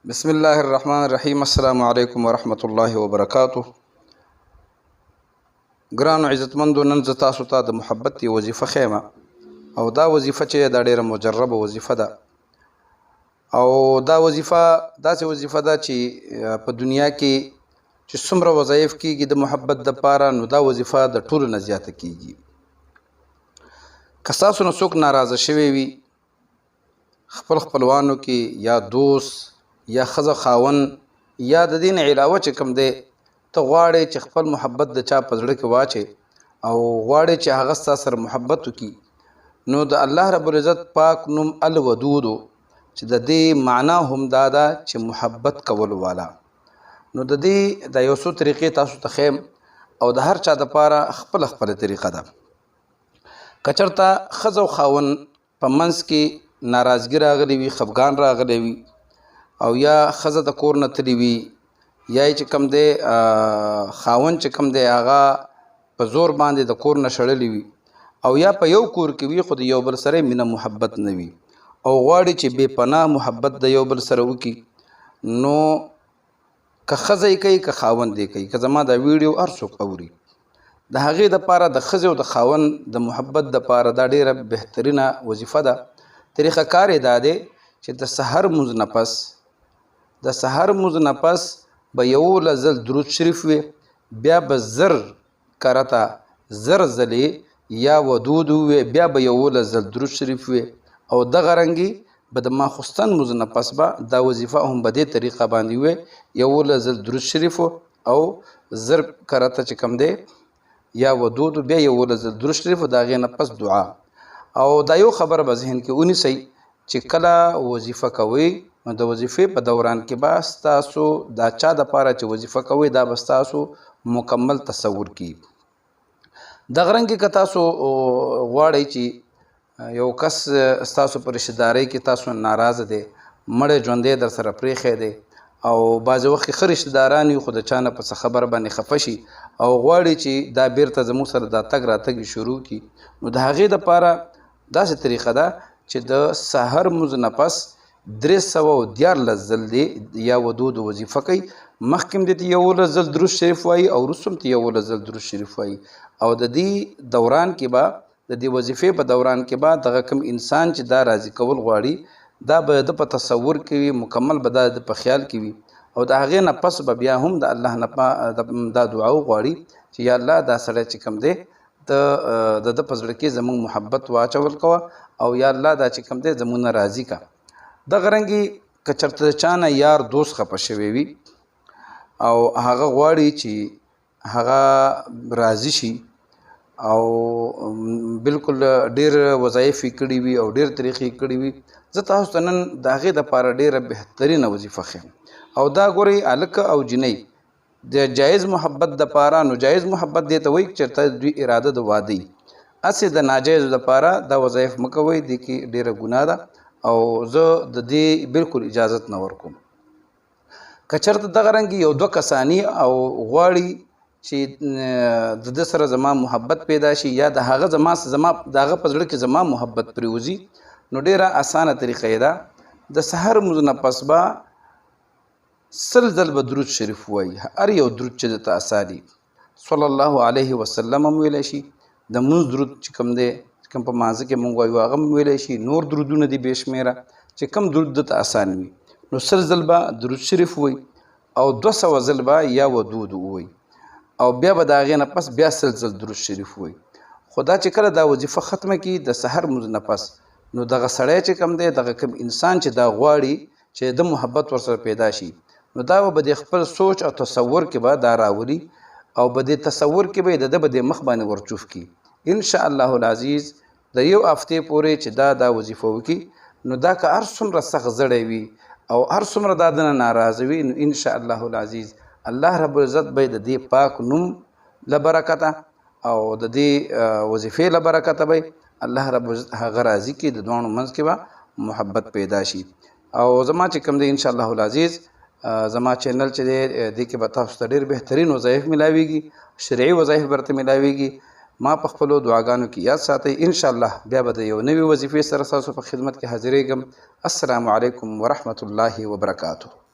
بسم الله الرحمن الرحیم. السلام علیکم ورحمۃ الله وبرکاتہ. ګرانو عزتمندو، نن زه تاسو ته د محبت یوه وظیفه ښیم او دا وظیفه چې دا ډیره مجربه وظیفه ده او دا وظیفه داسې وظیفه ده چې په دنیا کې چې څومره وظایف کیږي د محبت دپاره، نو دا وظیفه د ټولو نه زیاته کیږي. که ستاسو نه څوک ناراضه شوی وي خپل خپلوانو کې، یا دوست یا ښځه خاوند، یا د دې نه علاوه چې کوم دی ته غواړې چې خپل محبت د چا په زړه کې واچې او غواړې چې هغه ستا سره محبت وکړي، نو د الله رب العزت پاک نوم الودودو چې د دې معنا هم دا ده چې محبت کول والا. نو د دې د یو څو طریقې تاسو ته ښیم او د هر چا دپاره خپله خپله طریقه ده. که چېرته ښځه او خاوند په منځ کې ناراضګي راغلی وي، خفګان راغلی وي، او یا ښځه د کور نه تللی وي، یا چې کوم دی خاوند چې کوم دی هغه په زور باندې د کور نه شړلی وي، او یا په یو کور کې وي خو د یو بل سره مینه محبت نه وي او غواړي چې بې پناه محبت د یو بل سره وکړي، نو که ښځه یې کوي که خاوند یې کوي، که زما دا ویډیو هر څوک اوري، د هغې دپاره د ښځې او د خاوند د محبت دپاره دا ډیره بهترینه وظیفه ده. طریقه کار یې دا دی چې د سحر لمونځ نه پس د سحر لمونځ نه پس به 11 ځل درود شریف وي، بیا به زر کرته زر ځلې یا ودود وي، بیا به 11 ځل درود شریف وي، او دغه رنګې به د ماخوستن لمونځ نه پس به دا وظیفه هم په دې طریقه باندې وي، 11 ځل درود شریف او زر کرته چې کوم دی یا ودود، بیا 11 ځل درود شریف، د هغې نه پس دعا. او دا یو خبره به ذهن کې ونیسئ چې کله وظیفه کوئ نو د وظیفې په دوران کې به ستاسو دا چا دپاره چې وظیفه کوئ دا به ستاسو مکمل تصور کیږي. دغه رنګې که تاسو غواړئ چې یو کس ستاسو په رشتهدارۍ کې تاسو ناراضه دی، مړی ژوندی در سره پرېښی دی، او بعضې وخت کې ښه رشتهداران وي خو د چا نه په څه خبره باندې خفه شي او غواړي چې دا بیرته زموږ سره دا تګ راتګ شروع کړي، نو د هغې دپاره داسې طریقه ده چې د سحر لمونځ نه پس 314 ځل دی یا ودود وظیفه کوي. مخکې هم دې ته 11 ځل درود شریف وایي او وروسته هم ته 11 ځل درود شریف وایي، او د دې دوران کې به د دې وظیفې په دوران کې به دغه کوم انسان چې دا راضي کول غواړي دا به د په تصور کې وي، مکمل به دا د په خیال کې وي، او د هغې نه پس به بیا هم د الله نه دا دعا وغواړي چې یا الله دا سړی چې کوم دی د ده په زړه کې زموږ محبت واچول کوه، او یا الله دا چې کوم دی زموږ نه راضي که. دغه رنګې که چېرته د چا نه یار دوست خفه شوی وي او هغه غواړي چې هغه راضي شي او بلکل ډېر وظایف یې کړي وي او ډېر طریقې یې کړي وي، زه تاسو ته نن د هغې دپاره ډېره بهترینه وظیفه ښیم. او دا ګورئ هلکه او جنۍ د جایز محبت دپاره، نو جایز محبت دې ته وایي چېرته دوی اراده د واده وي، هسې د ناجایزو دپاره دا وظایف مه کوئ، دې کې ډېره ګناه ده او زه د دې بلکل اجازت نه ورکوم. که چېرته دغه رنګې یو 2 کسانی او غواړي چې د ده سره زما محبت پیدا شي یا د هغه زما د هغه په زړه کې زما محبت پرېوځي، نو ډېره اسانه طریقه یې ده، د سحر لمونځ نه پس به 100 ځل به درود شریف ووایي، هر یو درود چې درته اساني، صلی الله علیه وسلم هم ویلی شي، د مونځ درود چې کوم دی کوم په مانځه کې مونږ وایو هغه هم ویلی شي، نور درودونه دي بې شمېره چې کوم درود دته اسان وي، نو 100 ځل به درود شریف ووایي او 200 ځل به یا ودود ووایي، او بیا به د هغې نه پس بیا 100 ځل درود شریف ووایي. خو دا چې کله دا وظیفه ختمه کړي د سحر لمونځ نه پس، نو دغه سړی چې کوم دی دغه کوم انسان چې دا غواړي چې د محبت ورسره پیدا شي، نو دا به د خپل سوچ او تصور کې به دا راولي او به د تصور کې به د ده به د مخ باندې ورچوف کړي. ان شاء الله العزیز د یو هفتې پورې چې دا وظیفه وکړي، نو دا که هر څومره سخت زړی وي او هر څومره دا دنه ناراضه وي، نو ان شاء الله العزیز الله رب العزت به د دې پاک نوم له برکته او د دې وظیفې له برکته به الله رب العزت هغه راضي کړي، د دواړو منځ کې به محبت پیدا شي. او زما چې کوم دی ان شاء الله العزیز زما چینل چې دی دې کې به تاسو ته ډېر بهترین وظایف ملاویږي، شرعي وظایف برته ملاویږي. ما په خپلو دعاګانو کې یاد ساتئ، انشاءالله بیا به د یو نوې وظیفې سره ستاسو په خدمت کې حاضرېږم. السلام علیکم ورحمة الله وبرکاته.